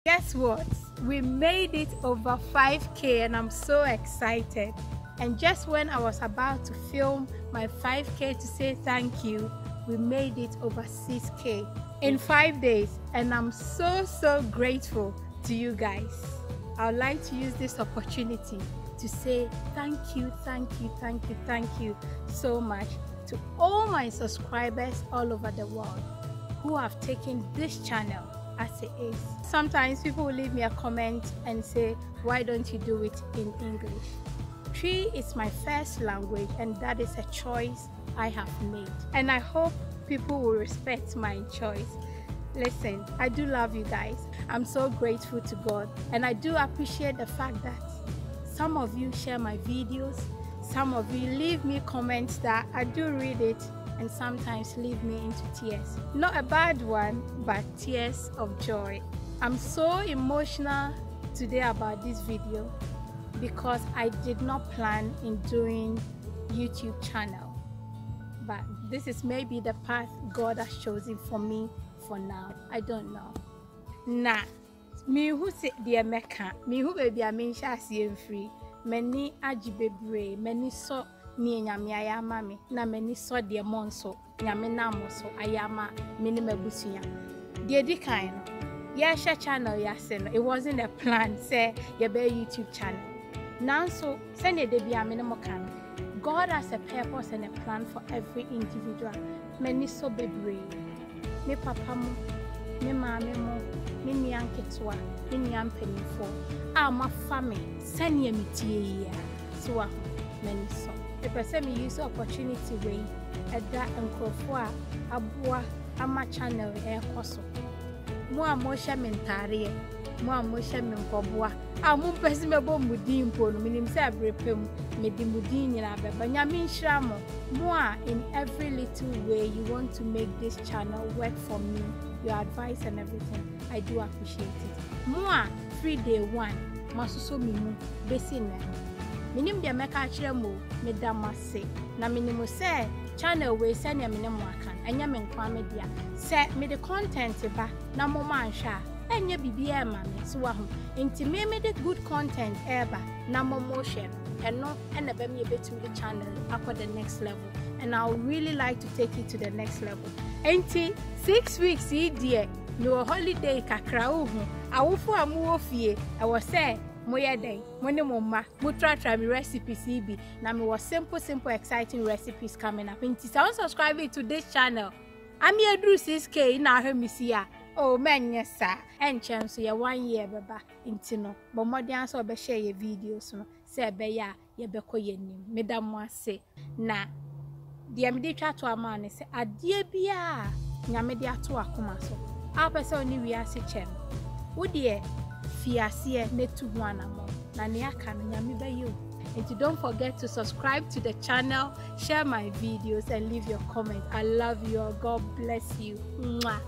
Guess what? We made it over 5K and I'm so excited. And just when I was about to film my 5K to say thank you, we made it over 6K in 5 days. And I'm so grateful to you guys. I would like to use this opportunity to say thank you so much to all my subscribers all over the world who have taken this channel as it is. Sometimes people will leave me a comment and say, why don't you do it in English? Tree is my first language and that is a choice I have made. And I hope people will respect my choice. Listen, I do love you guys. I'm so grateful to God. And I do appreciate the fact that some of you share my videos. Some of you leave me comments that I do read it and sometimes leave me into tears. Not a bad one, but tears of joy. I'm so emotional today about this video because I did not plan in doing YouTube channel. But this is maybe the path God has chosen for me for now. I don't know. Nah, me who say dear Mecca, me who baby I mean shasi free. Many ajibebre, many so ni nyame ayama me, na many so dear monso, nyame namoso ayama minime busuya. Dear di kind, yeah, share channel yasen. It wasn't a plan, say your be YouTube channel. Now so send a debut minimum can. God has a purpose and a plan for every individual. Many so baby. Me papa mo, me mama mo, me nyanketwa, me nyampenifo. My family, send ye me tea. So many so. The person me use opportunity way at that and crofwa, abua, ama channel air coso. More motion mentari. Mo amosha me nkobua amu pesi me bo mudi mpo no minim se abrepem me di mudi nyina beba nyame nhira mo in every little way you want to make this channel work for me, your advice and everything. I do appreciate it. Mo free day one masuso mi mu besi na minim de meka akire mo me da mase na minim se channel we send ya minim akan anya me nkwa me dia se me the content ba na mo man hwa enye bibia ma me so wa ho enti me the good content ever na mo motion and no and be me betu the channel up the next level, and I would really like to take it to the next level. Enti 6 weeks e die no holiday kakra ho awofo amu ofie I was say moye den mo ne mo ma mo try me recipes bi na me was simple exciting recipes coming up. Enti so subscribe to this channel I'm here do 6K na ha misia. Oh man, yes sir. And chance ya 1 year baba intino. But more than so be share your videos no. Say be ya be ko ye nim. Madam mo say na dia me dey twa to amane say ade bia nyame dey ato akoma so. A person ni wi ase chem. Wo de fiase ne tu ho anamo. Na ne aka no nyame be you. And don't forget to subscribe to the channel, share my videos and leave your comment. I love you all. God bless you. Mwah.